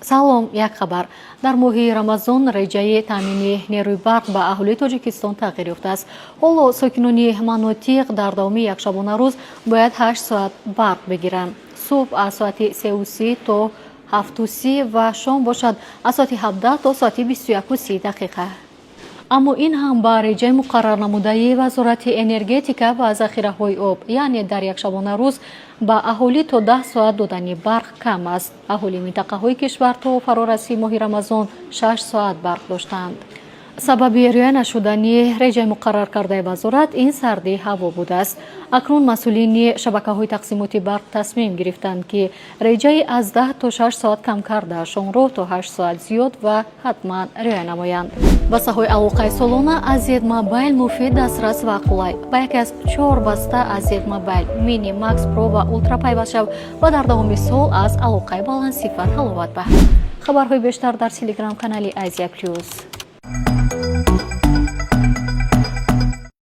салом, як хабар. дар моҳи рамазон реҷаи таъмини нерӯи барқ ба аҳолии тоҷикистон тағйир ёфтааст. ҳоло сокинони манотиқ дар давоми якшабона рӯз бояд 8 соат барқ бигиранд. субҳ аз соати 3:30 то 7:30 ва шом бошад аз соати 17 то соати 21:30 дақиқа. аммо ин ҳам ба реҷаи муқаррар намудаи вазорати энергетика ва захираҳои об, яъне дар якшабона рӯз ба аҳолӣ то 10 соат додани барқ кам аст. аҳолии минтақаҳои кишвар то фарорасии моҳи рамазон 6 соат барқ доштанд. сабаби риоя нашудани реҷаи муқаррар кардаи вазорат ин сардии ҳаво будааст. акнун масъулини шабакаҳои тақсимоти барқ тасмим гирифтанд ки реҷаи аз 10 то 6 соат кам карда шомро то 8 соат зиёд ва ҳатман риоя намоянд. басаҳои алоқаи солона аз Z Mobile муфид, дастрас ва қулай. ба яке аз 4 баста аз Z Mobile Mini, Max Pro ва Ultra пайваст шав ва дар давоми сол аз алоқаи баландсифат ҳаловат баҳр. хабарҳои бештар дар Telegram канали Азия Плюс.